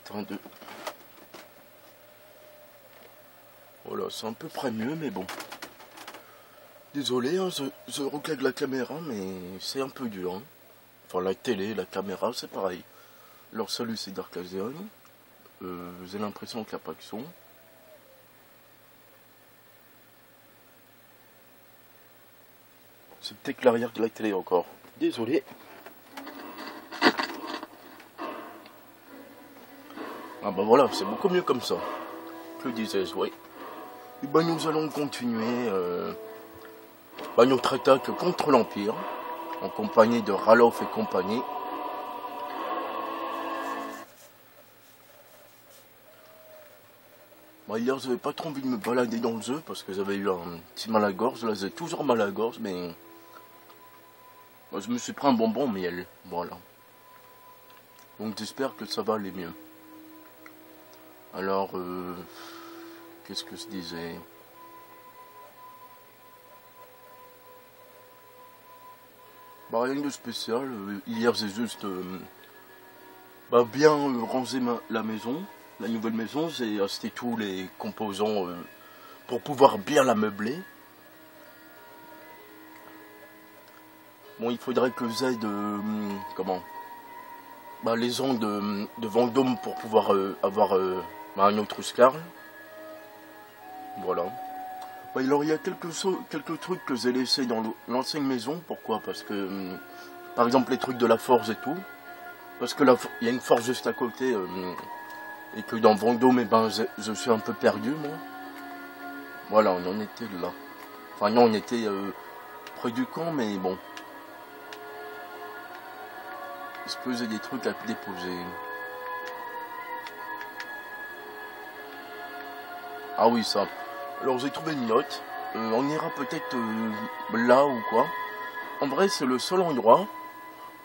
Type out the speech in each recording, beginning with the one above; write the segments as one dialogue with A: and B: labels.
A: train de... Voilà, c'est un peu près mieux, mais bon. Désolé, hein, je recale la caméra, mais c'est un peu dur. Hein. Enfin, la télé, la caméra, c'est pareil. Alors, salut, c'est Darkazian. J'ai l'impression qu'il n'y a pas de son. C'est peut-être l'arrière de la télé encore. Désolé. Ah bah voilà, c'est beaucoup mieux comme ça. Que disais-je, oui. Et ben nous allons continuer notre attaque contre l'Empire, en compagnie de Ralof et compagnie. Bah, hier, j'avais pas trop envie de me balader dans le jeu, parce que j'avais eu un petit mal à la gorge. Là, j'ai toujours mal à la gorge, mais... Bah, je me suis pris un bonbon miel, voilà. Donc j'espère que ça va aller mieux. Alors, qu'est-ce que je disais? Bah rien de spécial, hier j'ai juste bien rangé la maison, la nouvelle maison, j'ai acheté tous les composants pour pouvoir bien la meubler. Bon, il faudrait que j'aide, les gens de Vendôme pour pouvoir avoir un autre Scarl. Voilà. Alors il y a quelques trucs que j'ai laissés dans l'ancienne maison. Pourquoi? Parce que, par exemple, les trucs de la forge et tout. Parce que il y a une forge juste à côté. Et que dans Vendôme, eh ben, je suis un peu perdu, moi. Voilà, on en était là. Enfin non, on était près du camp, mais bon. Est-ce que j'ai des trucs à déposer? Ah oui, ça. Alors j'ai trouvé une note, on ira peut-être là ou quoi. En vrai c'est le seul endroit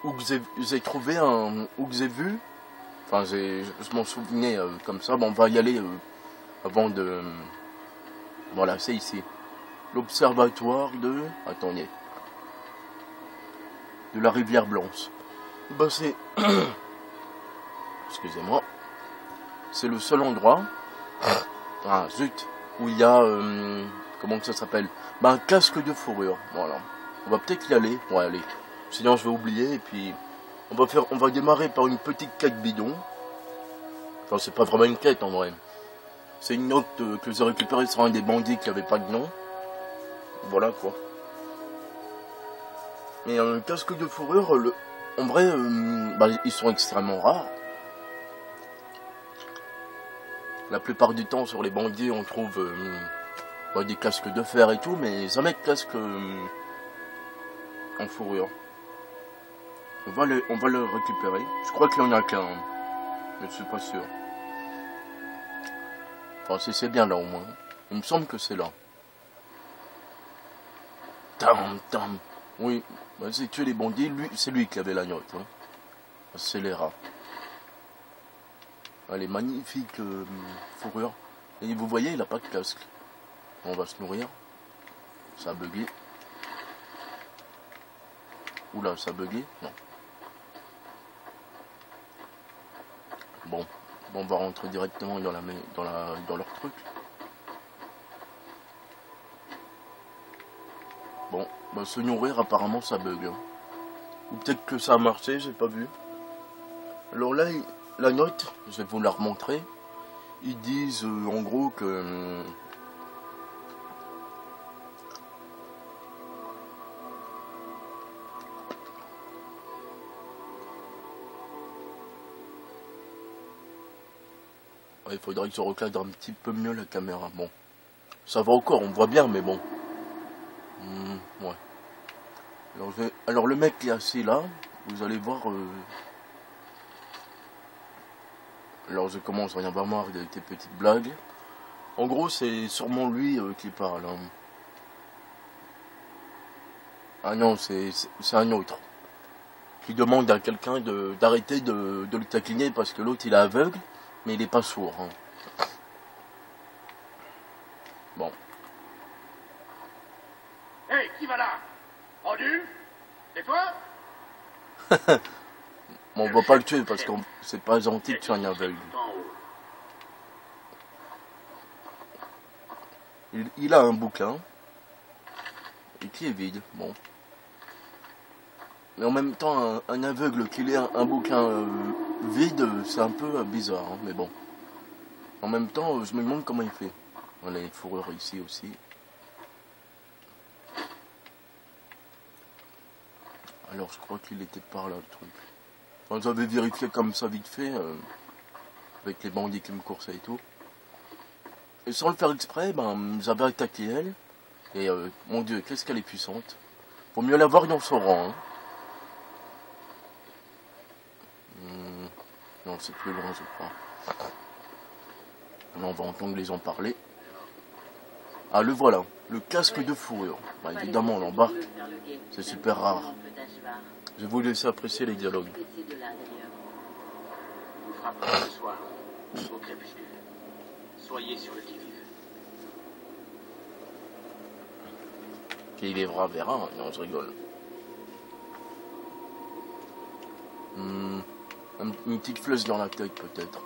A: où j'ai trouvé où j'ai vu, enfin je m'en souvenais comme ça, bon on va y aller avant de... Voilà, c'est ici. L'observatoire attendez. De la rivière Blanche. Ben c'est... Excusez-moi. C'est le seul endroit... Ah zut, où il y a, comment ça s'appelle, un casque de fourrure, voilà. On va peut-être y aller, ouais allez, sinon je vais oublier, et puis on va démarrer par une petite quête bidon. Enfin c'est pas vraiment une quête en vrai, c'est une note que j'ai récupérée sur un des bandits qui avait pas de nom, voilà quoi. Mais un casque de fourrure, en vrai, ils sont extrêmement rares. La plupart du temps, sur les bandits, on trouve des casques de fer et tout, mais jamais de casque en fourrure. On va le récupérer. Je crois qu'il y en a qu'un, mais je suis pas sûr. Enfin, si c'est bien là au moins. Il me semble que c'est là. Tam tam. Oui, c'est tuer les bandits. C'est lui qui avait la note. Hein. C'est les rats. Allez, magnifique fourrure. Et vous voyez, il n'a pas de casque. On va se nourrir. Ça a bugué. Oula, ça a bugué. Non. Bon, on va rentrer directement dans leur truc. Bon, se nourrir, apparemment, ça bug. Hein. Ou peut-être que ça a marché, j'ai pas vu. Alors là, la note, je vais vous la remontrer. Ils disent en gros que... il faudrait que je recadre un petit peu mieux la caméra. Bon, ça va encore, on voit bien, mais bon. Ouais. Alors le mec qui est assis là, vous allez voir... Alors je commence à rien avoir marre avec tes petites blagues. En gros, c'est sûrement lui qui parle. Hein. Ah non, c'est un autre. Qui demande à quelqu'un d'arrêter de le taquiner parce que l'autre il est aveugle, mais il est pas sourd. Hein. Bon.
B: Hey, qui va là? Rendu? C'est toi?
A: Bon, on va pas le tuer parce que c'est pas gentil de tuer un aveugle. il a un bouquin. Et qui est vide, bon. Mais en même temps, un aveugle qui lit un bouquin vide, c'est un peu bizarre, hein, mais bon. En même temps, je me demande comment il fait. Voilà, les fourrures ici aussi. Alors, je crois qu'il était par là, le truc. Enfin, j'avais vérifié comme ça vite fait, avec les bandits qui me coursaient et tout. Et sans le faire exprès, ben, j'avais attaqué elle. Et mon Dieu, qu'est-ce qu'elle est puissante. Faut mieux la voir dans son rang, hein. Non, c'est plus loin, je crois. Là, on va entendre les gens parler. Ah, le voilà, le casque de fourrure. Bah, évidemment, on l'embarque. C'est super rare. Je vais vous laisser apprécier les dialogues.
B: Vous frapperez ce soir, au crépuscule. Soyez sur le qui-vive.
A: Qui vivra verra. Non, je rigole. Une petite flèche dans la tête, peut-être.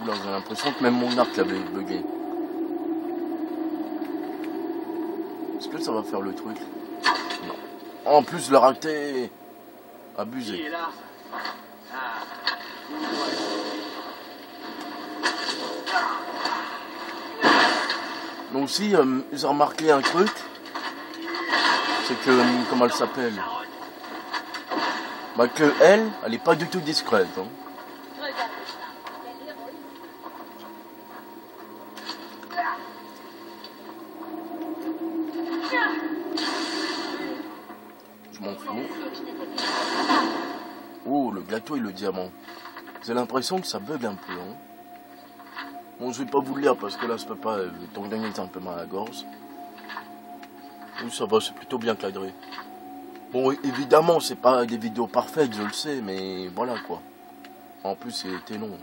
A: Oula, j'ai l'impression que même mon arc avait bugué. Est-ce que ça va faire le truc? Non. En plus, le raté. Abusé.
B: Qui est là? Ah,
A: Donc aussi, j'ai remarqué un truc. C'est que, comment elle s'appelle? Bah que elle est pas du tout discrète, hein. Je m'en fous. Oh, le gâteau et le diamant. J'ai l'impression que ça bug un peu, hein. Bon, je vais pas vous le lire parce que là, je peux pas, étant donné que j'ai un peu mal à la gorge. Oui, ça va, c'est plutôt bien cadré. Bon, évidemment, c'est pas des vidéos parfaites, je le sais, mais voilà quoi. En plus, c'était long.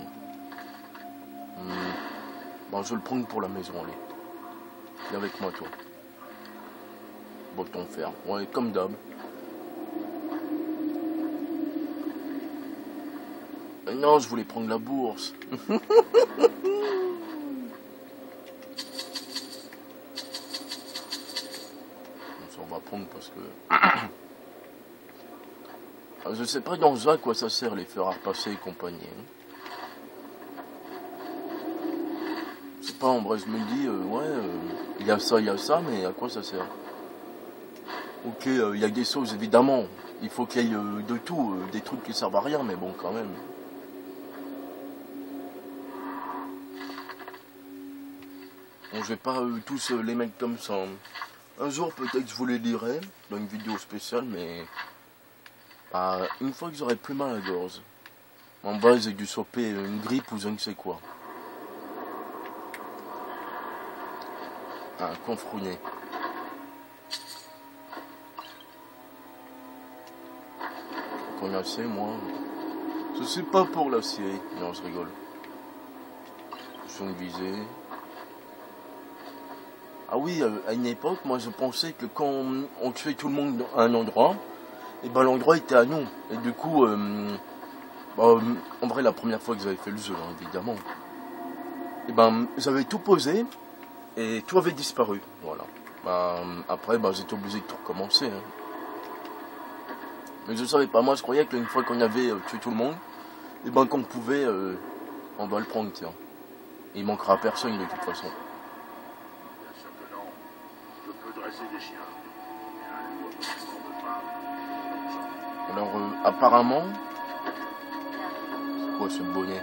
A: Bon, je vais le prendre pour la maison, allez. Viens avec moi, toi. Bouton fer. Ouais, comme d'hab. Non, je voulais prendre la bourse. On va prendre parce que... Je sais pas dans ça à quoi ça sert les fers à repasser et compagnie. C'est pas en vrai, je me dis, il y a ça, mais à quoi ça sert? Ok, il y a des choses évidemment, il faut qu'il y ait de tout, des trucs qui servent à rien, mais bon quand même. Bon, je vais pas tous les mettre comme ça. Un jour peut-être je vous les lirai dans une vidéo spéciale, mais une fois que j'aurai plus mal à la gorge. En bas j'ai dû choper une grippe ou je ne sais quoi. Un confrouné. Qu'on a assez, moi. Je suis pas pour l'acier. Non, je rigole. Je suis une visée. Ah oui, à une époque, moi je pensais que quand on tuait tout le monde à un endroit, et ben l'endroit était à nous. Et du coup, en vrai, la première fois que j'avais fait le jeu, hein, évidemment, et ben j'avais tout posé et tout avait disparu. Voilà. Après, j'étais obligé de tout recommencer. Hein. Mais je savais pas, moi je croyais qu'une fois qu'on avait tué tout le monde, et ben qu'on pouvait, on va le prendre, tiens. Il manquera à personne de toute façon.
B: Des chiens.
A: Alors, apparemment... C'est quoi ce bonnet?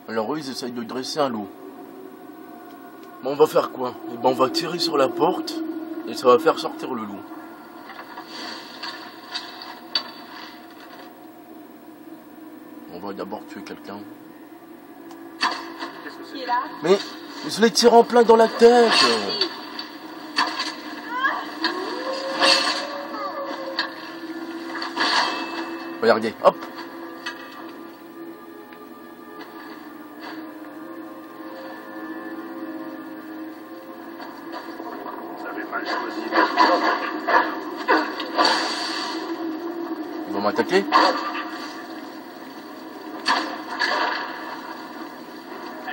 A: Alors eux, ils essayent de dresser un loup. Bon, on va faire quoi? Et ben, on va tirer sur la porte, et ça va faire sortir le loup. On va d'abord tuer quelqu'un. Mais je les tire en plein dans la tête. Regardez, hop.
B: Vous avez mal choisi.
A: attaquer?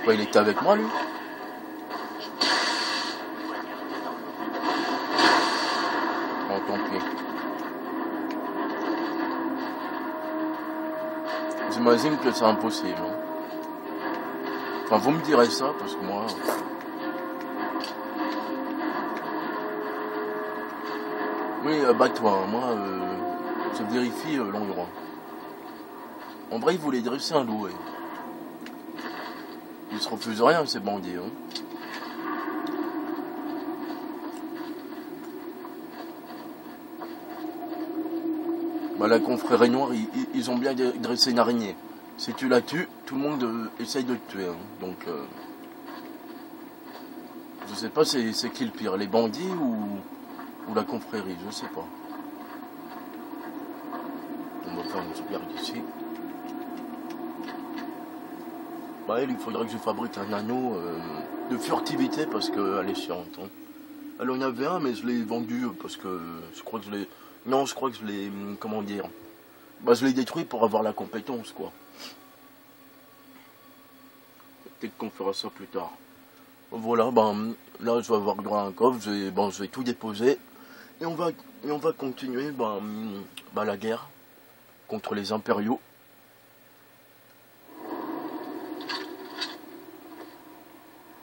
A: Ouais, il était avec moi lui. Bon, tant pis. J'imagine que c'est impossible. Hein. Enfin, vous me direz ça, parce que moi... Oui, bats-toi, moi, je vérifie l'endroit. En vrai, il voulait dresser un loup, ouais. Ils se refusent rien, ces bandits, hein. Bah, la confrérie noire, ils ont bien dressé une araignée. Si tu la tues, tout le monde essaye de te tuer, hein. Donc, je sais pas c'est qui le pire, les bandits ou la confrérie, je sais pas. On va faire une sauvegarde ici. Bah elle, il faudrait que je fabrique un anneau de furtivité parce qu'elle est chiante. Hein. Elle en avait un mais je l'ai vendu parce que je crois que je l'ai... Non, je crois que je l'ai... Comment dire? Bah je l'ai détruit pour avoir la compétence quoi. Peut-être qu'on fera ça plus tard. Voilà, ben là je vais avoir droit à un coffre, je vais tout déposer. Et on va continuer la guerre contre les impériaux.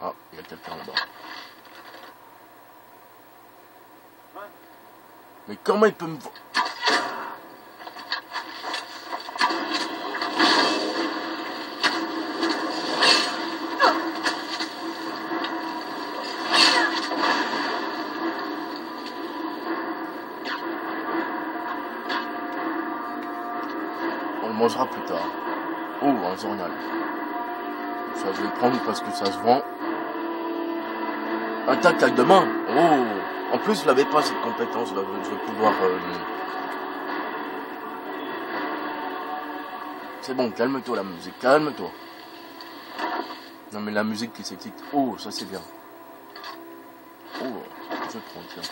A: Ah, il y a quelqu'un là-bas. Mais comment il peut me... On le mangera plus tard. Oh, un journal. Ça, je vais prendre parce que ça se vend. Attaque à deux mains. Oh, en plus, je l'avais pas cette compétence. Là, je vais pouvoir... C'est bon, calme-toi la musique, calme-toi. Non mais la musique qui s'excite. Oh, ça c'est bien. Oh, je prends, tiens.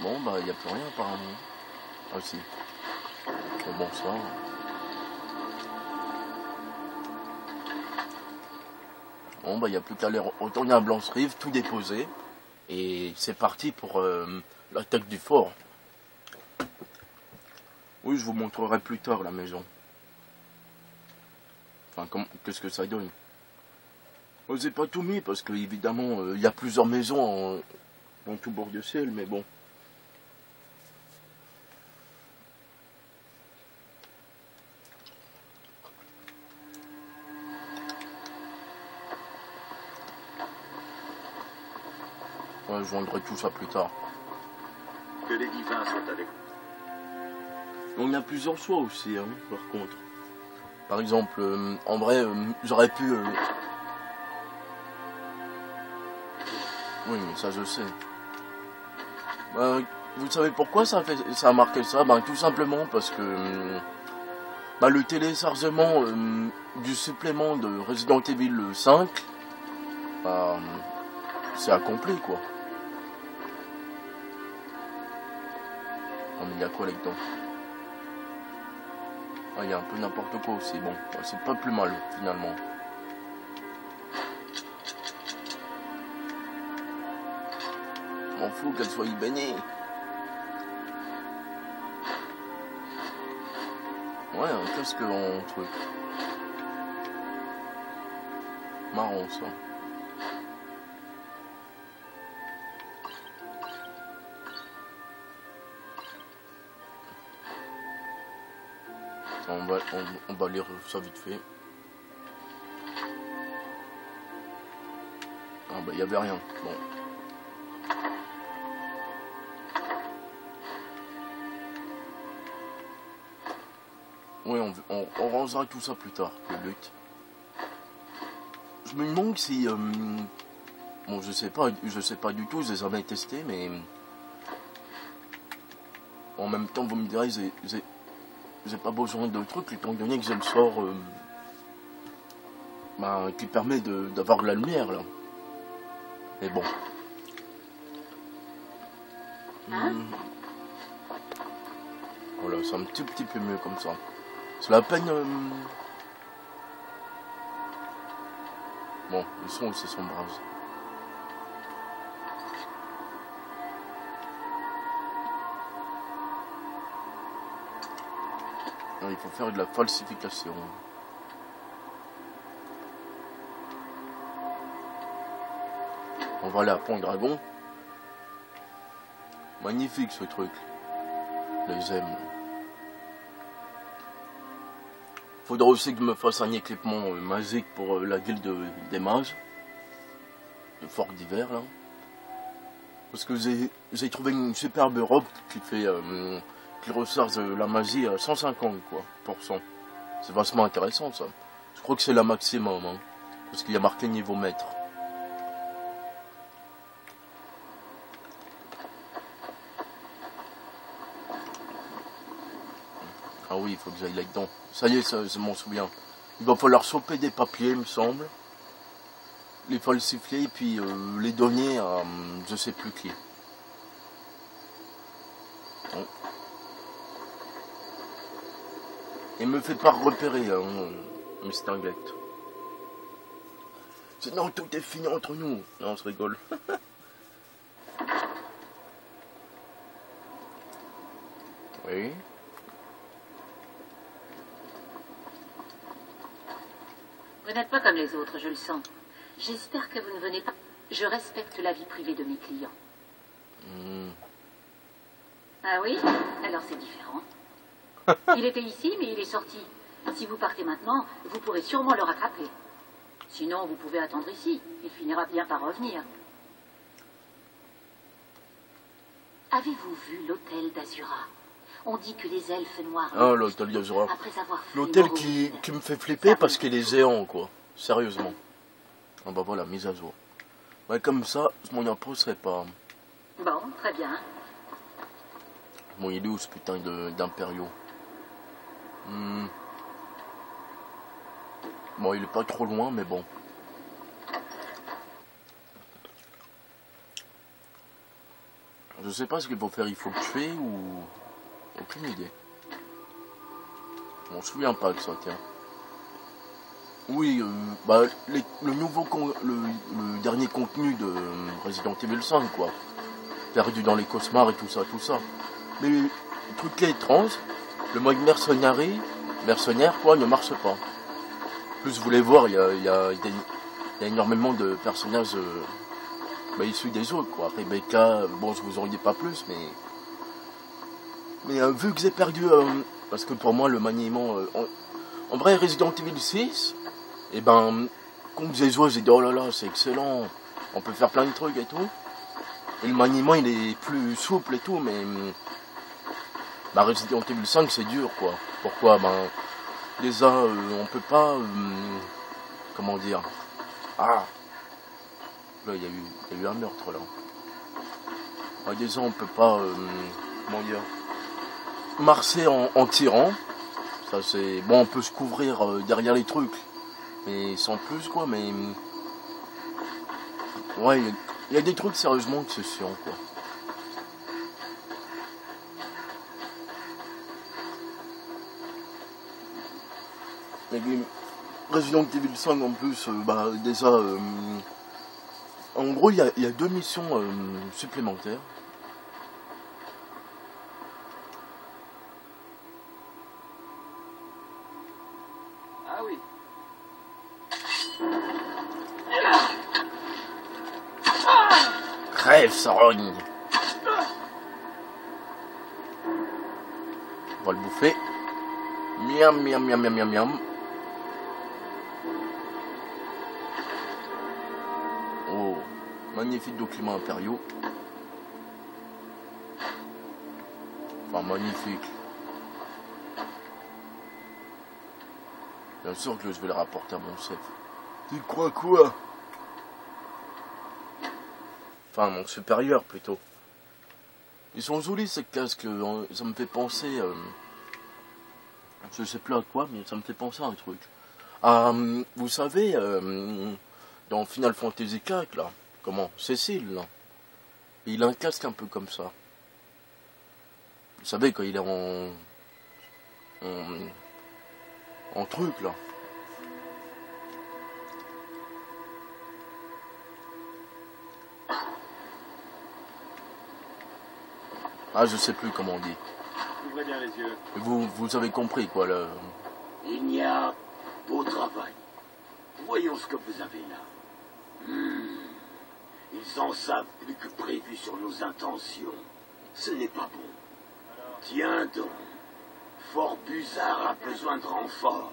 A: Bon, bah, il n'y a plus rien apparemment. Ah si. Bon, ça... Bon, bah, il n'y a plus qu'à aller retourner à Blanche-Rive, tout déposer. Et c'est parti pour l'attaque du fort. Oui, je vous montrerai plus tard la maison. Enfin, qu'est-ce que ça donne. Je n'ai pas tout mis parce que, évidemment, il y a plusieurs maisons dans tout bord de ciel, mais bon. Ouais, je vendrai tout ça plus tard.
B: Que les divins soient avec vous.
A: On a plusieurs choix aussi, hein, par contre. Par exemple, en vrai, j'aurais pu... Oui, mais ça je sais. Vous savez pourquoi ça a marqué ça? Tout simplement parce que le téléchargement du supplément de Resident Evil 5, c'est accompli, quoi. Oh, mais il y a quoi là-dedans? Ah, il y a un peu n'importe quoi aussi, bon, c'est pas plus mal, finalement. M'en fous qu'elle soit bénie. Ouais, un casque en truc. Marrant, ça. On va lire ça vite fait. Ah bah il n'y avait rien. Bon. Oui, on rangera tout ça plus tard, le but. Je me demande si... bon, je sais pas du tout, je les ai jamais testés, mais... En même temps, vous me direz, j'ai pas besoin de trucs, étant donné que j'ai le sort qui permet d'avoir de la lumière, là. Mais bon. Voilà, c'est un petit peu mieux comme ça. C'est la peine... Bon, le son aussi s'embrase. Il faut faire de la falsification. On va aller à Pont Dragon. Magnifique ce truc. Les aime. Faudra aussi que je me fasse un équipement magique pour la guilde des mages. De Fort d'hiver là. Parce que j'ai trouvé une superbe robe qui fait... qui recharge la magie à 150 quoi, %. C'est vachement intéressant ça. Je crois que c'est la maximum, hein, parce qu'il y a marqué niveau maître. Ah oui, il faut que j'aille là-dedans. Ça y est, ça, je m'en souviens. Il va falloir choper des papiers, il me semble. Les falsifier et puis les donner à je sais plus qui. Bon. Et me fait pas repérer, Mr. Anglette. Sinon tout est fini entre nous. Non, on se rigole. Oui.
C: Vous n'êtes pas comme les autres, je le sens. J'espère que vous ne venez pas... Je respecte la vie privée de mes clients. Ah oui? Alors c'est différent. Il était ici, mais il est sorti. Si vous partez maintenant, vous pourrez sûrement le rattraper. Sinon, vous pouvez attendre ici. Il finira bien par revenir. Avez-vous vu l'hôtel d'Azura? On dit que les elfes noirs...
A: Ah, l'hôtel d'Azura. L'hôtel qui me fait flipper parce qu'il est géant, quoi. Sérieusement. Ah bah voilà, mise à jour. Ouais, comme ça, je m'en approcherai pas.
C: Bon, très bien.
A: Bon, il est où ce putain d'impériaux? Bon, il est pas trop loin, mais bon. Je sais pas ce qu'il faut faire, il faut le tuer ou... Aucune idée. On se souvient pas de ça, tiens. Oui, bah, le dernier contenu de Resident Evil 5, quoi. Perdu dans les cauchemars et tout ça, tout ça. Mais le truc qui est étrange, le mode mercenaire, quoi, ne marche pas. Plus, vous voulez voir, il y a énormément de personnages issus des autres, quoi. Rebecca, bon, je vous en dis pas plus, mais vu que j'ai perdu, parce que pour moi, le maniement... en vrai, Resident Evil 6, et ben, quand j'ai joué, j'ai dit, oh là là, c'est excellent, on peut faire plein de trucs et tout. Et le maniement, il est plus souple et tout, mais... Bah, Resident Evil 5, c'est dur, quoi. Pourquoi? Ben, déjà, on peut pas... comment dire? Ah! Là, il y a eu un meurtre, là. Bah, déjà, on peut pas... comment dire? Marcher en tirant. Ça, c'est... Bon, on peut se couvrir derrière les trucs. Mais sans plus, quoi, mais... Ouais, il y a des trucs, sérieusement, que c'est chiant, quoi. Et puis, Resident Evil 5 en plus, bah déjà, en gros il y a 2 missions supplémentaires.
B: Ah oui.
A: Crève, Sarogne. On va le bouffer. Miam, miam, miam, miam, miam, miam. Oh, magnifique documents impériaux. Enfin, magnifique. Bien sûr que je vais le rapporter à mon chef. Tu crois quoi? Enfin, mon supérieur, plutôt. Ils sont jolis, ces casques. Ça me fait penser... je sais plus à quoi, mais ça me fait penser à un truc. Vous savez, dans Final Fantasy IV, là, comment, Cécile, là, il a un casque un peu comme ça. Vous savez, quand il est en truc, là. Ah, je sais plus comment on dit.
B: Ouvrez bien les yeux.
A: Vous avez compris, quoi, là.
D: Il n'y a beau travail. Voyons ce que vous avez là. Ils en savent plus que prévu sur nos intentions. Ce n'est pas bon. Tiens donc. Fort Buzard a besoin de renfort.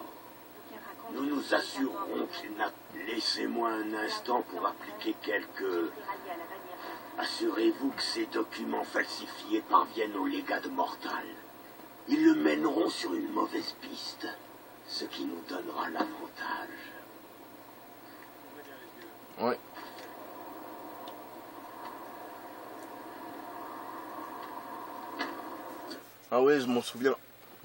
D: Nous nous assurerons qu'il n'a... Laissez-moi un instant pour appliquer quelques... Assurez-vous que ces documents falsifiés parviennent au légat de Mortal. Ils le mèneront sur une mauvaise piste, ce qui nous donnera l'avantage.
A: Ouais. Ah ouais, je m'en souviens.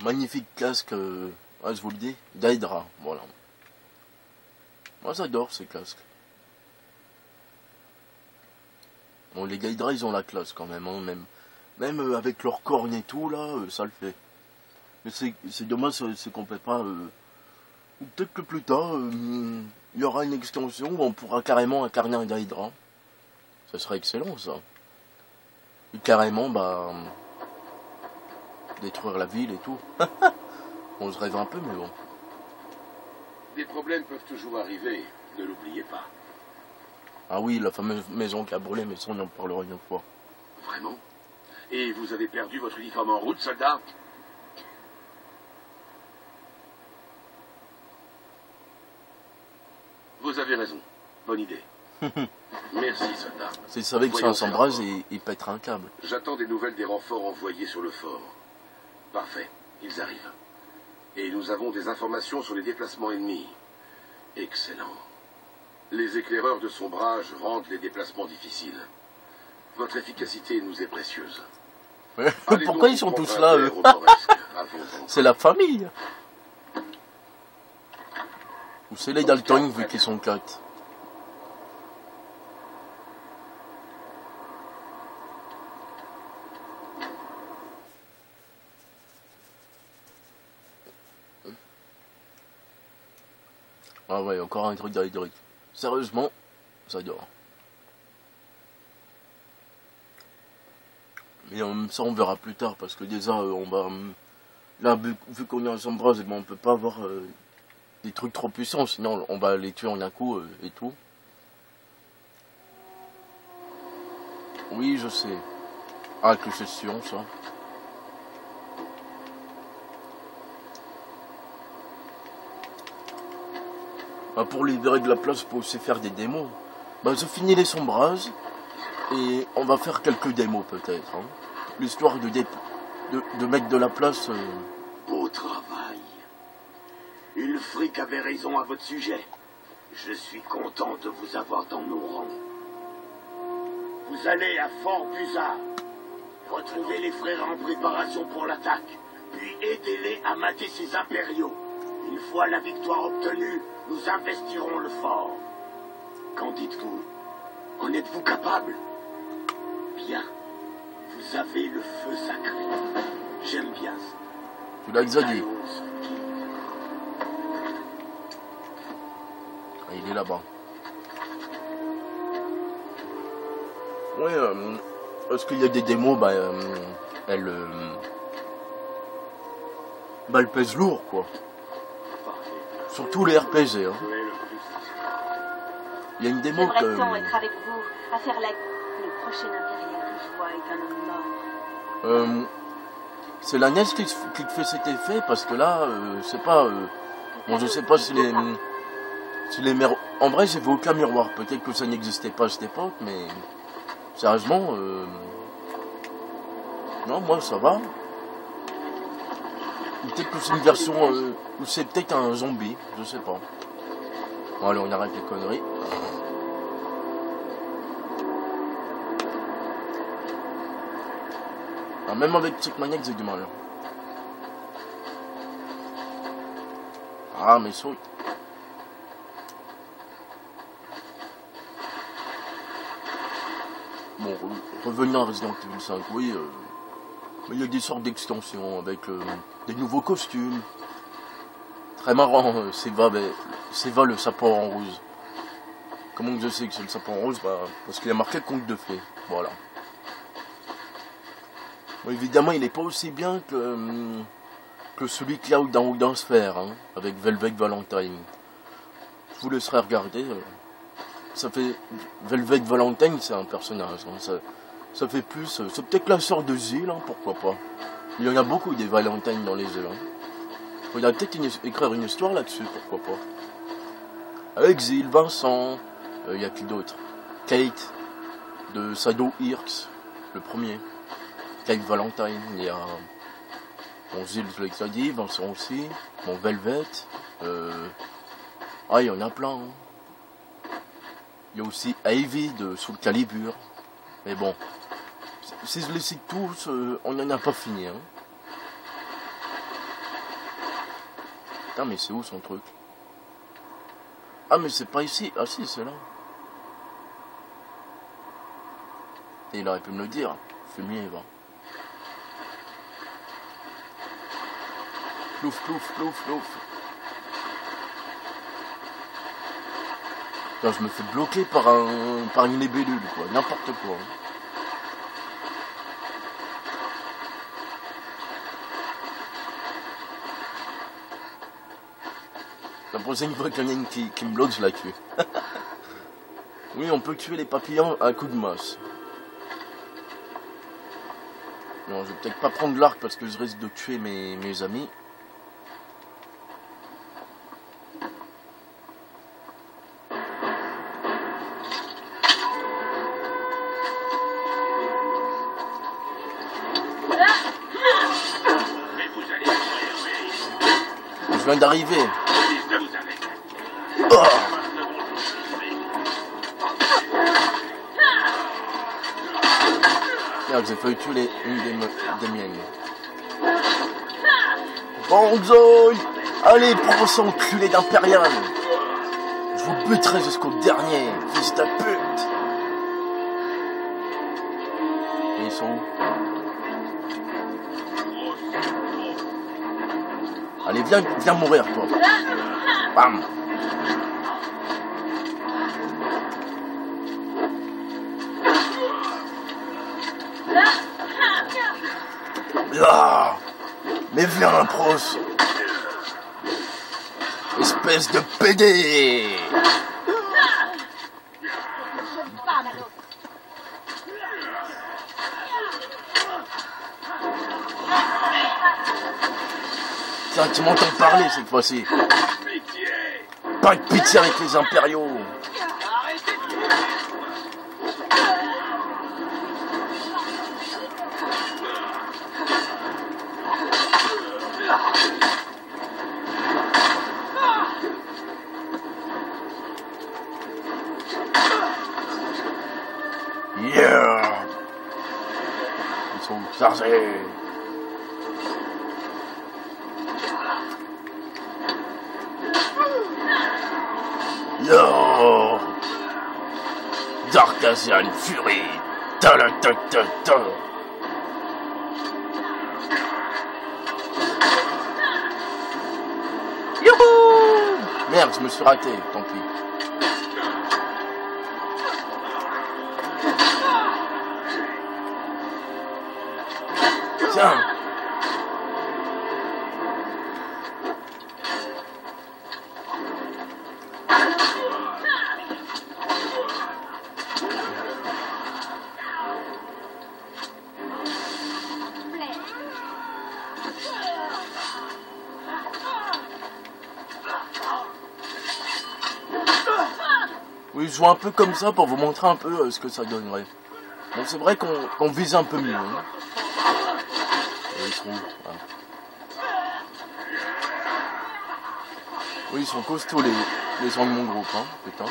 A: Magnifique casque, je vous le dis, d'Hydra, voilà. Moi j'adore ces casques. Bon, les Hydra, ils ont la classe quand même, hein, même avec leurs cornes et tout, là, ça le fait. Mais c'est dommage, c'est qu'on peut pas... Peut-être que plus tard, il y aura une extension où on pourra carrément incarner un Hydra. Ça serait excellent, ça. Et carrément, bah... détruire la ville et tout. On se rêve un peu, mais bon.
D: Des problèmes peuvent toujours arriver, ne l'oubliez pas.
A: Ah oui, la fameuse maison qui a brûlé, mais ça on en parlera une autre fois.
D: Vraiment? Et vous avez perdu votre uniforme en route, soldat? Vous avez raison. Bonne idée. Merci, soldat.
A: Si vous savez que ça s'embrase, il pètera un câble.
D: J'attends des nouvelles des renforts envoyés sur le fort. Parfait, ils arrivent. Et nous avons des informations sur les déplacements ennemis. Excellent. Les éclaireurs de sombrage rendent les déplacements difficiles. Votre efficacité nous est précieuse.
A: Pourquoi ils sont tous là, eux? C'est la famille. Ou c'est les Dalton vu qu'ils sont 4. Ah ouais, encore un truc d'hydraulique. Sérieusement, j'adore. Mais ça on verra plus tard parce que déjà on va... Là vu qu'on est en Sombrage, on peut pas avoir des trucs trop puissants, sinon on va les tuer en un coup et tout. Oui je sais. Ah que c'est sûr ça. Bah, pour libérer de la place pour aussi faire des démos. Bah je finis les Sombrages et on va faire quelques démos peut-être. Hein. L'histoire de mettre de la place...
D: Beau travail. Ulfric avait raison à votre sujet. Je suis content de vous avoir dans nos rangs. Vous allez à Fort Buzard. Retrouvez les frères en préparation pour l'attaque. Puis aidez-les à mater ces impériaux. Une fois la victoire obtenue, nous investirons le fort. Qu'en dites-vous? En êtes-vous capable? Bien. Vous avez le feu sacré. J'aime bien ça.
A: Tu l'as exagéré. Ah, il est là-bas. Ouais, est-ce qu'il y a des démos, bah, elles pèsent lourd, quoi. Surtout les RPG, hein. Il y a une démo que...
C: J'aimerais tant être avec vous, à faire le prochain impérial que je vois est un homme mort.
A: C'est la neige qui te fait cet effet, parce que là, c'est pas... bon, je sais pas si les mers... En vrai, j'ai vu aucun miroir. Peut-être que ça n'existait pas à cette époque, mais... Sérieusement, non, moi, ça va. Peut-être que c'est une version... ou c'est peut-être un zombie, je sais pas. Bon, allez, on arrête les conneries. Alors, même avec Check Maniac, j'ai du mal. Ah, mais saute. Bon, revenir à Resident Evil 5, oui. Il y a des sortes d'extensions avec des nouveaux costumes. Très marrant, c'est va le sapin en rose. Comment je sais que c'est le sapin en rose? Parce qu'il a marqué conte de fées. Voilà. Bon, évidemment, il n'est pas aussi bien que celui qu'il y a dans Sphère, hein, avec Velvet Valentine. Je vous laisserai regarder. Ça fait Velvet Valentine, c'est un personnage. Hein, ça fait plus. C'est peut-être la sœur de Zil, hein, pourquoi pas. Il y en a beaucoup des Valentines dans les îles. Hein. Il y a peut-être écrire une histoire là-dessus, pourquoi pas. Avec Zil, Vincent, il y a qui d'autre? Kate, de Sado Hirx, le premier. Kate Valentine, il y a. Bon, Zil, je l'ai déjà dit, Vincent aussi. Bon, Velvet. Ah, il y en a plein. Hein. Il y a aussi Ivy de Soul Calibur. Mais bon, si je les cite tous, on n'en a pas fini. Hein. Putain, mais c'est où son truc? Ah, mais c'est pas ici. Ah si, c'est là. Et il aurait pu me le dire. Fumier, va. Plouf, plouf, plouf, plouf. Putain, je me fais bloquer par une libellule, quoi. N'importe quoi. Hein. La prochaine fois qu'il y en a une qui me bloque, je la tue. Oui, on peut tuer les papillons à coup de masse. Non, je vais peut-être pas prendre l'arc parce que je risque de tuer mes amis. Je viens d'arriver. Oh. Merde, j'ai failli tuer une des miennes. Banzai! Allez, prends son enculé d'impérial! Je vous buterai jusqu'au dernier, fils de pute! Et ils sont où? Allez, viens mourir, toi. Bam. Ah, mais viens, pros. Espèce de PD. Tiens, tu m'entends parler cette fois-ci. Pas de pitié avec les impériaux. Yeah. Ils sont chargés. Yo! Dark Asian Fury! Ta-la-ta-ta-ta! Youhou! Merde, je me suis raté, tant pis. Tiens! Oui, je joue un peu comme ça pour vous montrer un peu ce que ça donnerait. Bon, c'est vrai qu'on vise un peu mieux. Hein. Et ils sont... Voilà. Oui, ils sont costauds les gens de mon groupe, hein, putain.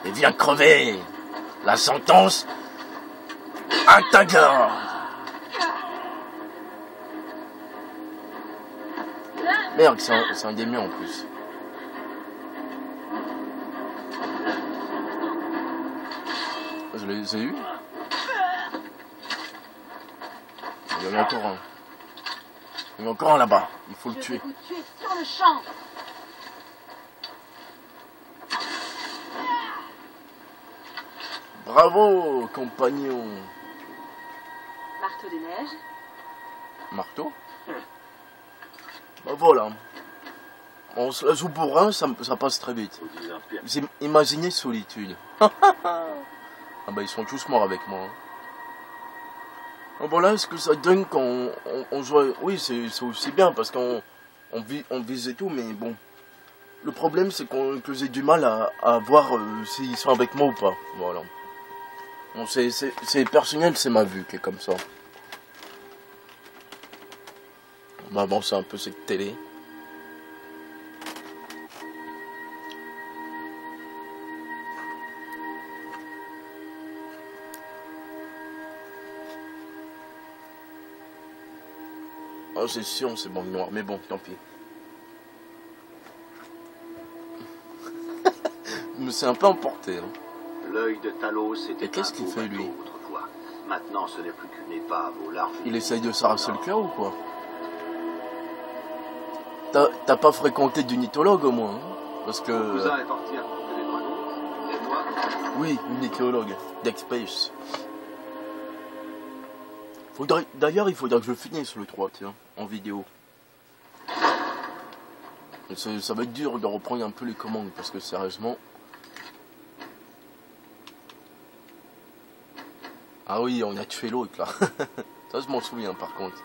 A: Et viens crever! La sentence... Un tagar! Merde, c'est un démon en plus. Je les ai eus. Il y en a encore un. Il y en a encore un là-bas. Il faut le
C: Je vais
A: tuer.
C: vous tuer sur le champ.
A: Bravo, compagnon.
C: Marteau des neiges.
A: Marteau. Bah voilà. On se la joue pour un, ça passe très vite. Imaginez solitude. Ah bah ils sont tous morts avec moi. Voilà ce que ça donne quand on joue. Oui, c'est aussi bien parce qu'on vise et tout, mais bon. Le problème c'est que j'ai du mal à voir s'ils sont avec moi ou pas. Voilà. Bon, c'est personnel, c'est ma vue qui est comme ça. On va avancer un peu cette télé. Oh, c'est sûr, c'est bon noir, mais bon, tant pis. Mais c'est un peu emporté. Hein.
D: L'œil de Talos était
A: et qu'est-ce qu'il fait, lui?
D: Autrefois. Maintenant, ce n'est plus qu'une épave au large.
A: Il essaye de s'arracher le cœur ou quoi? T'as pas fréquenté du mythologue au moins, hein? Parce que...
D: Mon cousin est parti à porter des dragons. Et moi?
A: Oui, une mythologue. D'Expace. D'ailleurs, il faudra que je finisse le 3, tiens, en vidéo. Ça va être dur de reprendre un peu les commandes, parce que sérieusement... Ah oui, on a tué l'autre, là. Ça, je m'en souviens, par contre.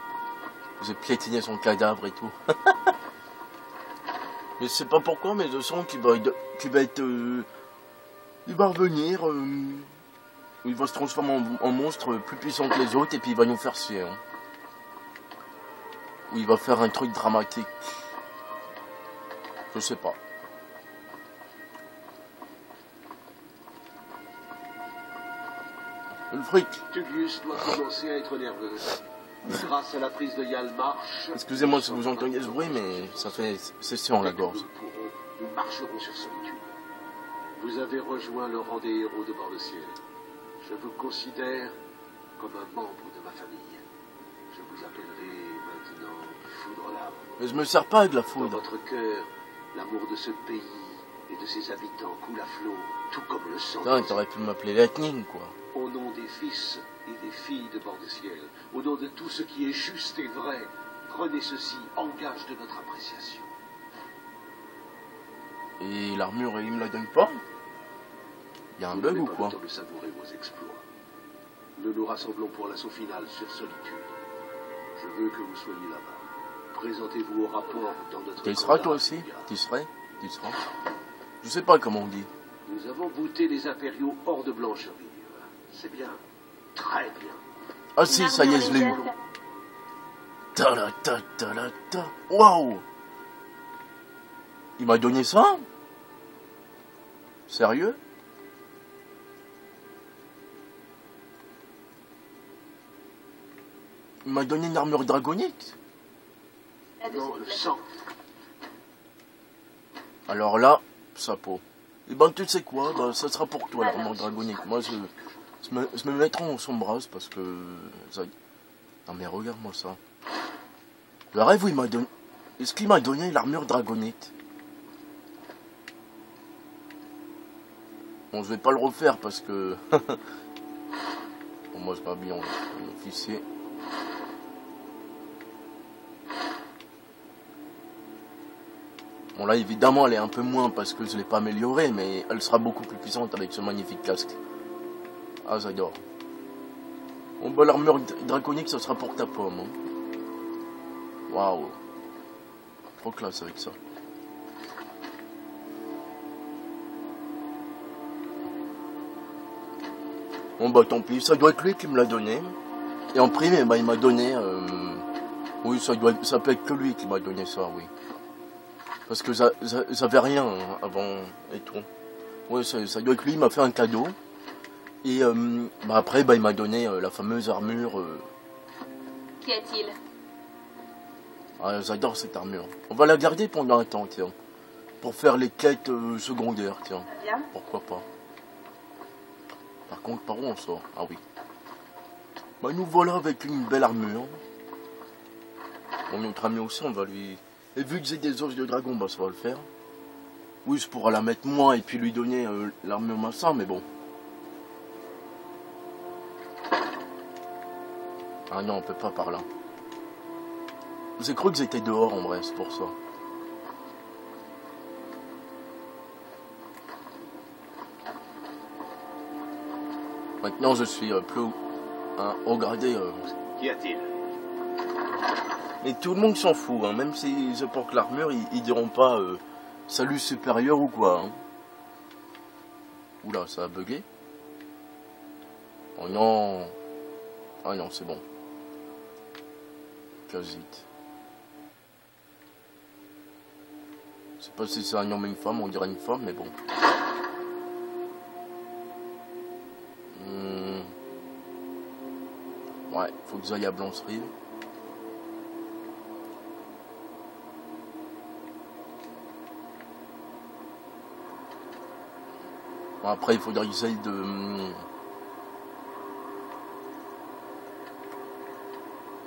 A: J'ai piétiné son cadavre et tout. Mais je sais pas pourquoi, mais je sens qu'il va être... il va revenir... il va se transformer en monstre plus puissant que les autres, et puis il va nous faire chier. Hein. Ou il va faire un truc dramatique. Je sais pas. Le fric.
E: Tullius doit commencer à être nerveux. Grâce à la prise de Yalmarch...
A: Excusez-moi si vous entendez ce bruit, mais ça fait session la gorge.
E: Nous marcherons sur solitude. Vous avez rejoint le rang des héros de bord de ciel. Je vous considère comme un membre de ma famille. Je vous appellerai maintenant Foudre-Lame.
A: Mais je me sers pas de la
E: Dans
A: foudre.
E: votre cœur, l'amour de ce pays et de ses habitants coule à flot, tout comme le sang.
A: Putain, t'aurais pu m'appeler Lightning, quoi.
E: Au nom des fils et des filles de bord de ciel, au nom de tout ce qui est juste et vrai, prenez ceci en gage de notre appréciation.
A: Et l'armure, il me la donne pas? Il y a un bug ou quoi?
E: Vous n'avez pas le temps de savourer vos exploits. Nous nous rassemblons pour l'assaut final sur Solitude. Je veux que vous soyez là-bas. Présentez-vous au rapport dans notre...
A: Tu y seras toi aussi? Tu serais? Tu seras? Je sais pas comment on dit.
E: Nous avons bouté les impériaux hors de Blancherie. C'est bien. Très bien.
A: Ah si, ça y est, je l'ai eu. Ta-la-ta-ta-la-ta. Waouh! Il m'a donné ça? Sérieux? Il m'a donné une armure dragonique?
E: Non, le sang.
A: Alors là, chapeau. Et ben tu sais quoi, bah, ça sera pour toi l'armure dragonique. Moi je me mettrai en sombrage parce que... Non mais regarde-moi ça. Le rêve où il m'a donné... Est-ce qu'il m'a donné l'armure dragonique? Bon, je vais pas le refaire parce que... Bon, moi c'est pas bien, officier. Bon là évidemment elle est un peu moins parce que je l'ai pas améliorée, mais elle sera beaucoup plus puissante avec ce magnifique casque. Ah j'adore. Bon bah l'armure draconique ça sera pour ta pomme. Hein. Waouh. Trop classe avec ça. Bon bah tant pis, ça doit être lui qui me l'a donné. Et en prime bah, il m'a donné... Oui ça peut être que lui qui m'a donné ça, oui. Parce que j'avais rien hein, avant et tout. Ouais, ça doit être lui, il m'a fait un cadeau. Et bah après, bah, il m'a donné la fameuse armure.
C: Qu'y a-t-il?
A: Ah, j'adore cette armure. On va la garder pendant un temps, tiens. Pour faire les quêtes secondaires, tiens.
C: Bien.
A: Pourquoi pas. Par contre, par où on sort? Ah oui. Bah nous voilà avec une belle armure. Bon, notre ami aussi, on va lui... Et vu que j'ai des os de dragon, bah ça va le faire. Oui, je pourrais la mettre moi et puis lui donner l'armure massa, mais bon. Ah non, on peut pas par là. J'ai cru que j'étais dehors en vrai, c'est pour ça. Maintenant, je suis plus haut. Hein, regardez.
D: Qu'y a-t-il?
A: Mais tout le monde s'en fout, hein. Même si je porte l'armure, ils diront pas salut supérieur ou quoi. Hein. Oula, ça a bugué. Oh non. Ah non, c'est bon. Casite. Je sais pas si c'est un homme ou une femme, on dirait une femme, mais bon. Ouais, faut que j'aille à Blancherie. Bon, après, il faudra que j'aille de...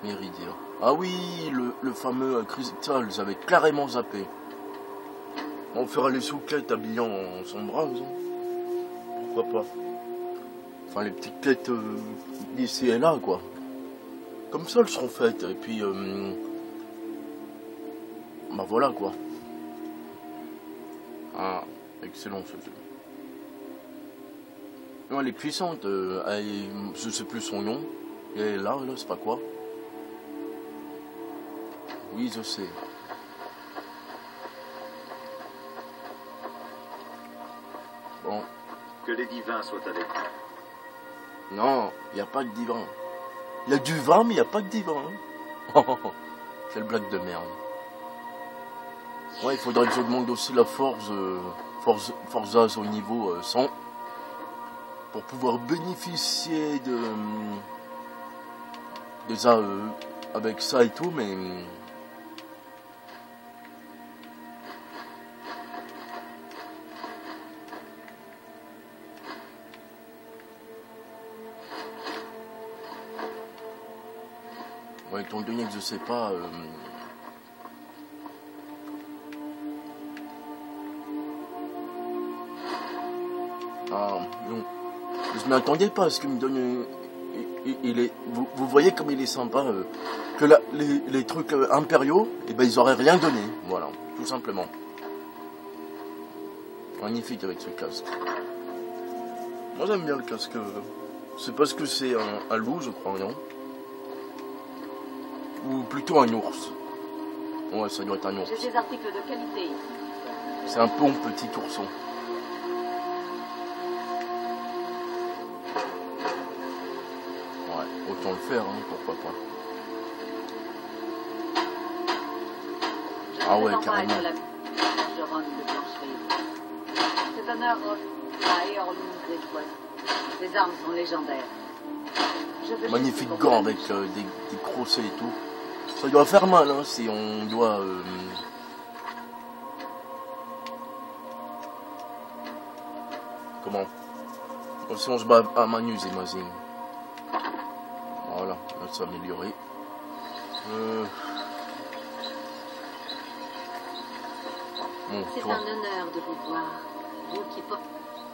A: Méridia. Ah oui, le fameux cristal, j'avais carrément zappé. On fera les souquettes habillées en sombrage. Hein. Pourquoi pas. Enfin, les petites quêtes d'ici et là, quoi. Comme ça, elles seront faites. Et puis, bah voilà, quoi. Ah, excellent ce jeu. Non, elle est puissante. Je sais plus son nom. Et là, c'est pas quoi. Oui, je sais. Bon.
D: Que les divins soient avec nous.
A: Non, il n'y a pas de divin. Il y a du vin, mais il n'y a pas de divin. Hein. Quelle blague de merde. Ouais, il faudrait que j'augmente aussi la force au niveau 100 pour pouvoir bénéficier de déjà avec ça et tout, mais ouais, étant donné que je sais pas ah non, je m'attendais pas à ce qu'il me donne il est vous voyez comme il est sympa que là, les trucs impériaux et ben ils auraient rien donné, voilà, tout simplement. Magnifique avec ce casque. Moi j'aime bien le casque. C'est parce que c'est un loup, je crois, non? Ou plutôt un ours. Ouais, ça doit être un ours.
C: J'ai des articles de qualité ici.
A: C'est un bon petit ourson. Ouais, autant le faire, hein, pourquoi pas.
C: Je
A: Ah
C: ne
A: ouais,
C: prétends pas
A: carrément.
C: être la de Ron de Blancherie. C'est un œuvre à Eorlund Grégeoise. Ses armes sont légendaires. Je veux
A: Magnifique
C: juste
A: gant
C: qu'on
A: avec des crossets et tout. Ça doit faire mal, hein, si on doit... Comment? Si on se bat à Manus, j'imagine. Voilà, on va s'améliorer. Bon,
C: C'est
A: toi.
C: un honneur de vous voir. Vous qui portez.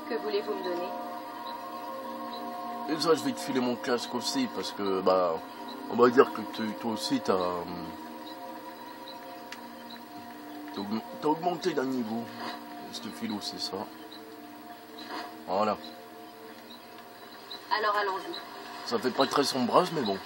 C: Que voulez-vous me donner?
A: Et ça, je vais te filer mon casque aussi, parce que, bah, on va dire que toi aussi, t'as augmenté d'un niveau. Je te file aussi ça. Voilà.
C: Alors allons-y.
A: Ça fait pas très sombrage, mais bon.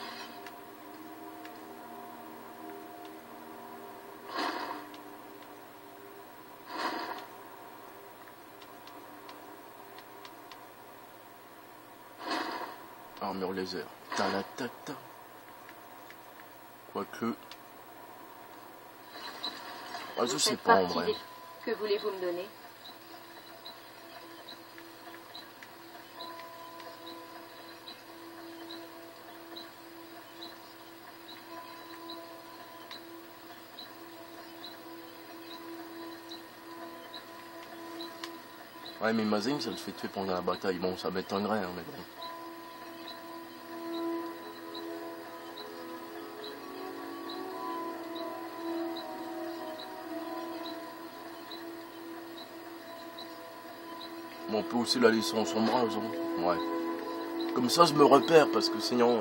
A: Armure laser. Ta-la-ta-ta. Quoique... Ah, je
C: Vous
A: sais
C: faites
A: pas en
C: partie
A: vrai.
C: Que voulez-vous me donner?
A: Ouais, mais Mazing, ça le fait tuer pendant la bataille. Bon, ça m'étonnerait, hein, mais bon. Bon, on peut aussi la laisser en sombrage, hein. Ouais. Comme ça, je me repère, parce que sinon,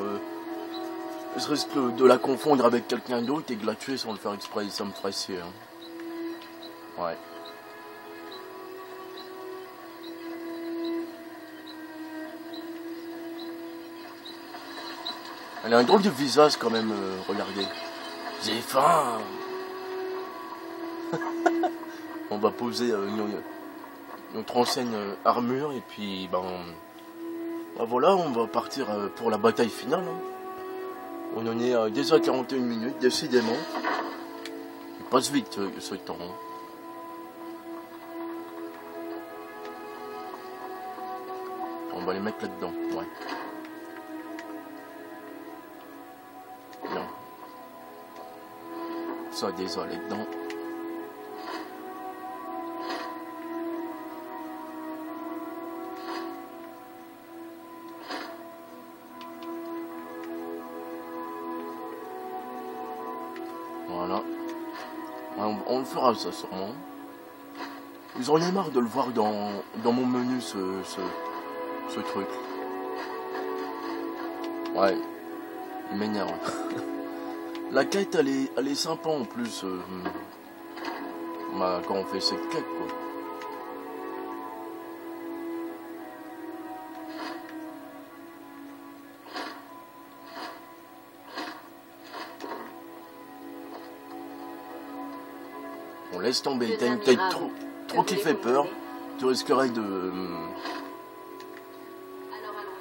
A: je risque de la confondre avec quelqu'un d'autre et de la tuer sans le faire exprès, ça me ferait chier, hein. Ouais. Elle a un drôle de visage quand même, regardez. J'ai faim. On va poser notre enseigne armure et puis ben voilà, on va partir pour la bataille finale. Hein. On en est à déjà 41 minutes, décidément. Il passe vite ce temps. Hein. On va les mettre là-dedans, ouais. Bien. Ça déjà là-dedans. Voilà. On le fera ça sûrement. Ils en ont marre de le voir dans mon menu ce truc. Ouais. Il m'énerve. La quête elle est sympa en plus. Quand on fait cette quête quoi. On laisse tomber, t'as une tête trop qui fait peur, tu risquerais de...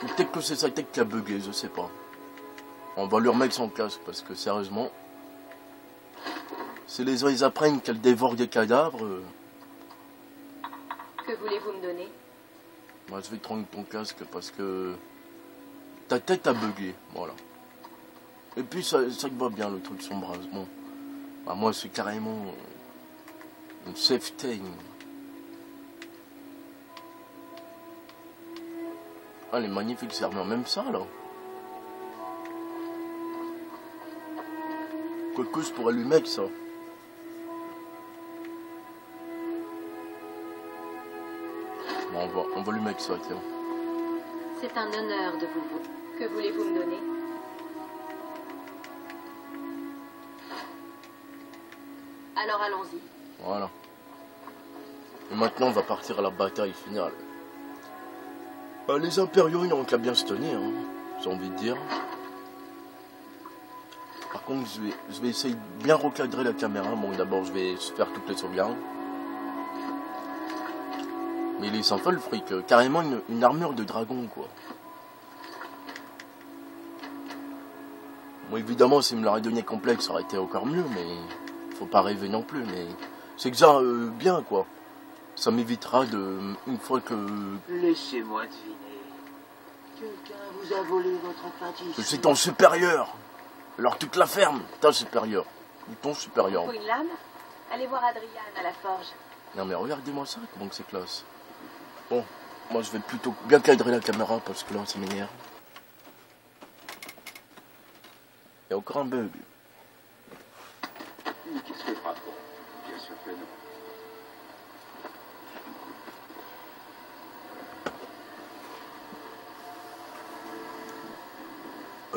A: Peut-être que c'est sa tête qui a bugué, je sais pas. On va lui remettre son casque parce que sérieusement, si les gens ils apprennent qu'elle dévore des cadavres...
C: Que voulez-vous me donner?
A: Moi je vais te rendre ton casque parce que ta tête a bugué, voilà. Et puis ça te va bien le truc sombrage, bon. Bah, moi c'est carrément... une safety. Ah, elle est magnifique, c'est même ça, là. Quoique, je pourrais lui mettre ça. Bon, on va lui mettre ça, tiens.
C: C'est un honneur de vous. Que voulez-vous me donner? Alors allons-y.
A: Voilà. Et maintenant, on va partir à la bataille finale. Les impériaux, ils n'ont qu'à bien se tenir, hein, j'ai envie de dire. Par contre, je vais essayer de bien recadrer la caméra. Bon, d'abord, je vais faire toutes les sauvegardes. Mais il est sympa le fric. Carrément une armure de dragon, quoi. Bon, évidemment, s'il me l'aurait donné complexe, ça aurait été encore mieux, mais... faut pas rêver non plus, mais... c'est déjà bien, quoi. Ça m'évitera de... une fois que...
D: Laissez-moi deviner. Quelqu'un vous a volé votre pâtisserie.
A: Je suis ton supérieur. Alors toute la ferme, ta supérieur. Ou ton supérieur.
C: Faut une lame? Allez voir Adriane à la forge.
A: Non mais regardez-moi ça, comment que c'est classe. Bon, moi je vais plutôt bien cadrer la caméra parce que là ça m'énerve. Il y a encore un bug.
E: Mais qu'est-ce que pas bon? Bien sûr que non.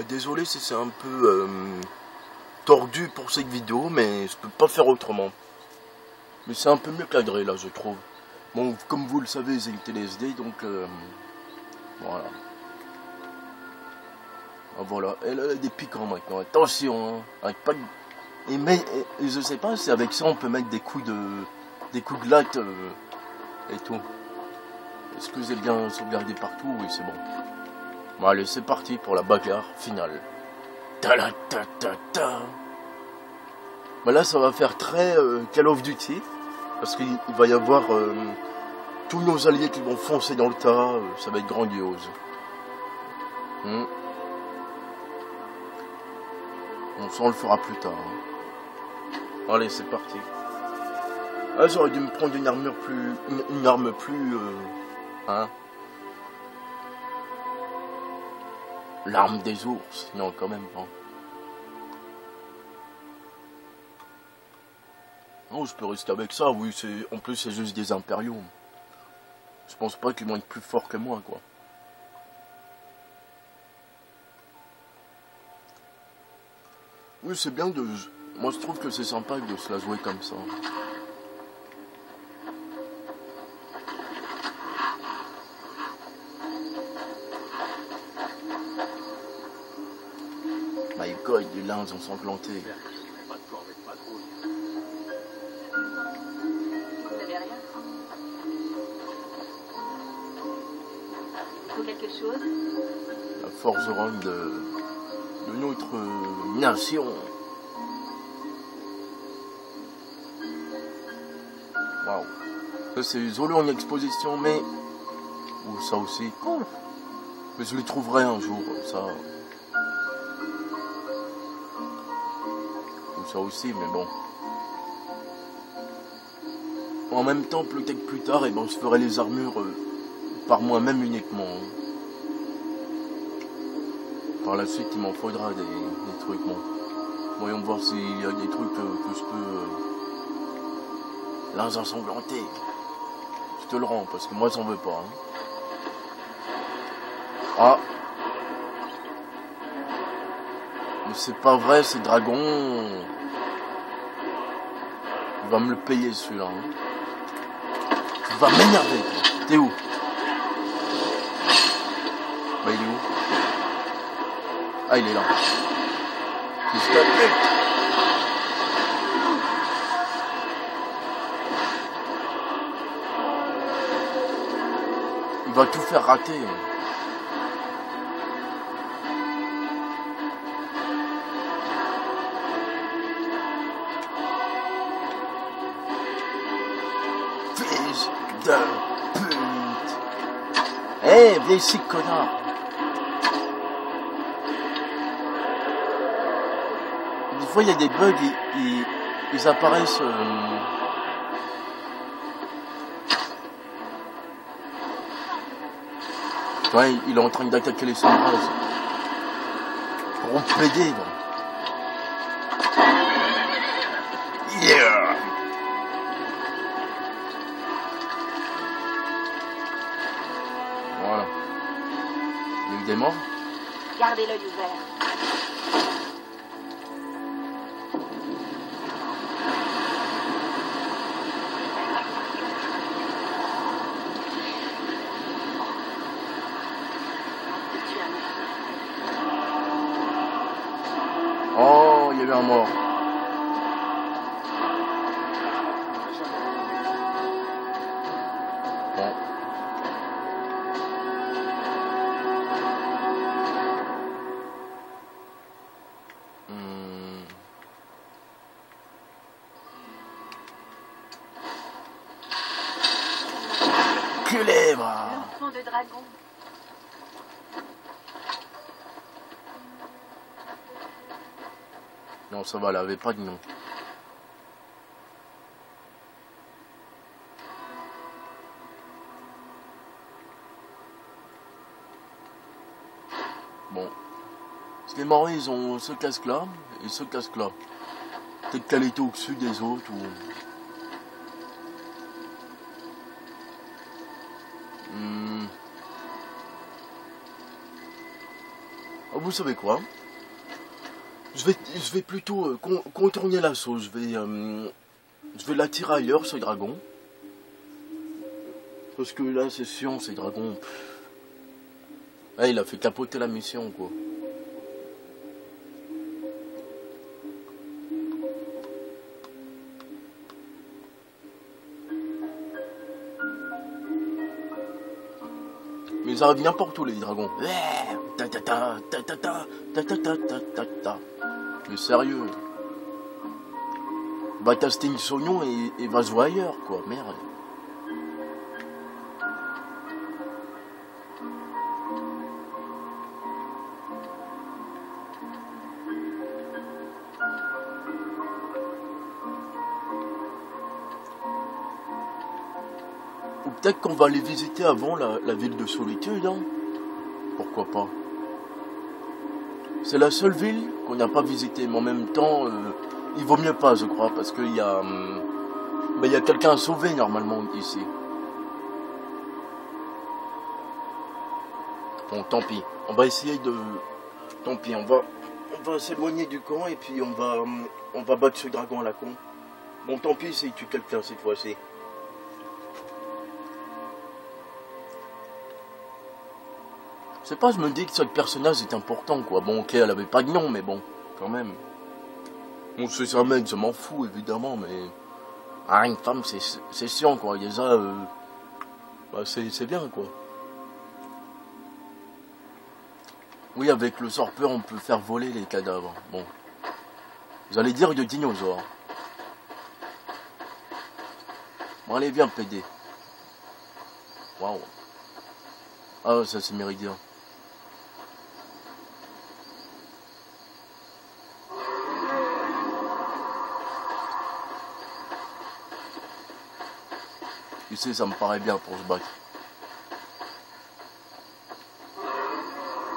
A: Désolé si c'est un peu tordu pour cette vidéo, mais je peux pas faire autrement. Mais c'est un peu mieux cadré là, je trouve. Bon, comme vous le savez, c'est une télé SD, donc voilà. Ah, voilà, elle a des piquants maintenant. Attention, hein, avec pas de... et je sais pas si avec ça on peut mettre des coups de latte et tout. Est-ce que j'ai bien sauvegardé partout? Oui, c'est bon. Bon, allez, c'est parti pour la bagarre finale. Ta-la-ta-ta-ta. Bah là, ça va faire très Call of Duty. Parce qu'il va y avoir tous nos alliés qui vont foncer dans le tas. Ça va être grandiose. Bon, ça, on le fera plus tard. Hein. Allez, c'est parti. Ah, j'aurais dû me prendre une armure plus... Une arme plus... hein. L'arme des ours. Non, quand même pas. Non, je peux rester avec ça, oui. En plus, c'est juste des impériaux. Je pense pas qu'ils vont être plus forts que moi, quoi. Oui, c'est bien de... Moi, je trouve que c'est sympa de se la jouer comme ça. My God, les linges ensanglantés.
B: J'espère que je ferai pas de corvée de patrouille.
C: Vous n'avez rien? Il faut quelque chose?
A: La forgeronne de notre nation. Waouh. Ça c'est Zolo en exposition, mais... Ou ça aussi. Mais je les trouverai un jour, ça... Ou ça aussi, mais bon. En même temps, peut-être plus tard, et ben, je ferai les armures par moi-même uniquement. Par la suite, il m'en faudra des trucs. Bon. Voyons voir s'il y a des trucs que je peux... linge ensanglanté. Je te le rends, parce que moi, j'en veux pas. Hein. Ah. Mais c'est pas vrai, c'est dragon. Il va me le payer, celui-là. Hein. Tu vas m'énerver, toi. T'es où? Bah, il est où? Ah, il est là. Qu'est-ce que t'as fait? Il va tout faire rater. Fils de pute. Eh, viens ici, connard. Des fois, il y a des bugs, ils apparaissent... Ouais, il est en train d'attaquer les sombres. Gros pédé, quoi. Yeah! Voilà. Il y a eu des morts?
C: Gardez l'œil ouvert.
A: Oh, il y a eu un mort. Bon. Culé, va.
C: L'enfant de dragon.
A: Non, ça va, elle avait pas de nom. Bon. Parce que les marins, ils ont ce casque-là et ce casque-là. Peut-être qu'elle était au-dessus des autres ou... Ah, vous savez quoi? Je vais plutôt contourner l'assaut. Je vais l'attirer ailleurs, ce dragon. Parce que là, c'est chiant, ces dragons. Ah, il a fait capoter la mission, quoi. Mais ils arrivent n'importe où, les dragons. Mais sérieux. Va tester une soignon et va jouer ailleurs, quoi. Merde. peut-être qu'on va aller visiter avant la ville de Solitude, hein. Pourquoi pas. C'est la seule ville qu'on n'a pas visitée, mais en même temps, il vaut mieux pas, je crois, parce qu'il y a, il y a quelqu'un à sauver normalement ici. Bon, tant pis. On va essayer de... Tant pis, on va s'éloigner du camp et puis on va battre ce dragon à la con. Bon, tant pis s'il tue quelqu'un cette fois-ci. Je sais pas, je me dis que ce personnage est important, quoi. Bon, ok, elle avait pas de nom, mais bon, quand même. Bon, c'est un mec, je m'en fous, évidemment, mais... Ah, une femme, c'est chiant, quoi. Déjà, bah, c'est bien, quoi. Oui, avec le sorpeur, on peut faire voler les cadavres. Bon. Vous allez dire de dinosaures. Bon, allez, viens, PD. Waouh. Ah, ça, c'est Méridien. Tu sais, ça me paraît bien pour se battre.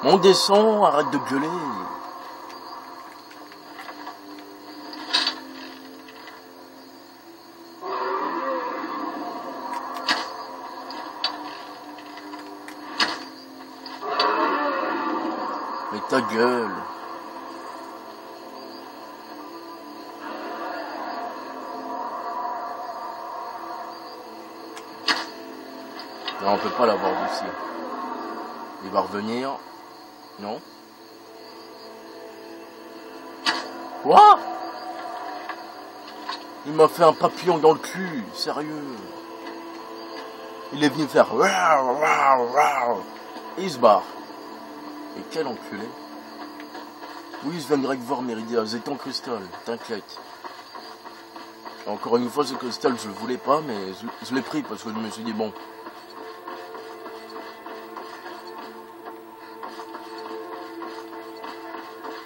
A: On descend, arrête de gueuler. Mais ta gueule. Non, on peut pas l'avoir d'ici. Il va revenir. Non. Quoi? Il m'a fait un papillon dans le cul, sérieux. Il est venu faire... Et il se barre. Et quel enculé. Oui, je viendrai voir Méridia, c'est ton cristal, t'inquiète. Encore une fois, ce cristal, je le voulais pas, mais je l'ai pris parce que je me suis dit, bon...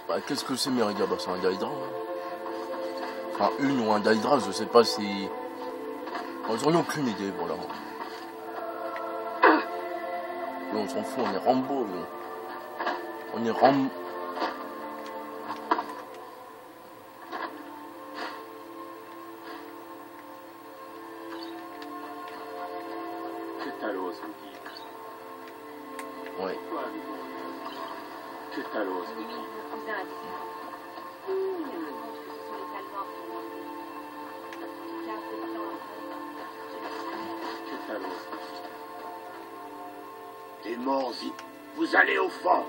A: Bah, qu'est-ce que c'est Méridia? Bah, c'est un Daedra. Enfin, une ou un Daedra, je sais pas si... J'en ai aucune idée, voilà. Mais on s'en fout, on est Rambo, là. On est Rambo.
D: Que Talos vous guide.
A: Ouais.
D: Que Talos vous guide. Que Talos. Des morts y... Vous allez au fort.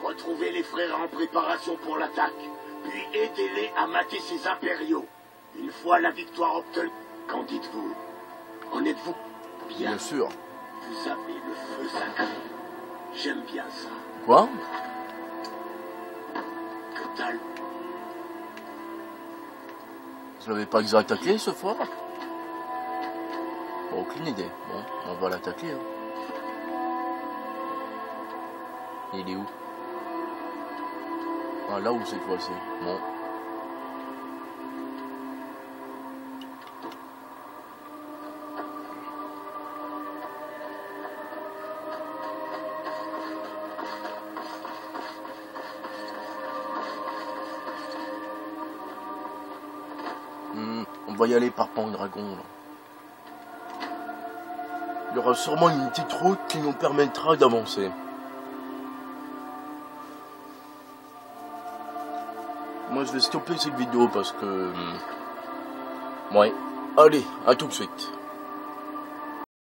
D: Retrouvez les frères en préparation pour l'attaque. Puis aidez-les à mater ces impériaux. Une fois la victoire obtenue, qu'en dites-vous? En êtes-vous bien?
A: Bien sûr.
D: Vous avez le feu sacré. J'aime bien ça.
A: Quoi?
D: Que dalle.
A: Je l'avais pas déjà attaqué ce fort? Bon, aucune idée. Bon, on va l'attaquer. Hein. Il est où? Ah, là où cette fois-ci. Bon. On va y aller par Pendragon, là. Il y aura sûrement une petite route qui nous permettra d'avancer. Moi, je vais stopper cette vidéo parce que... Ouais. Allez, à tout de suite.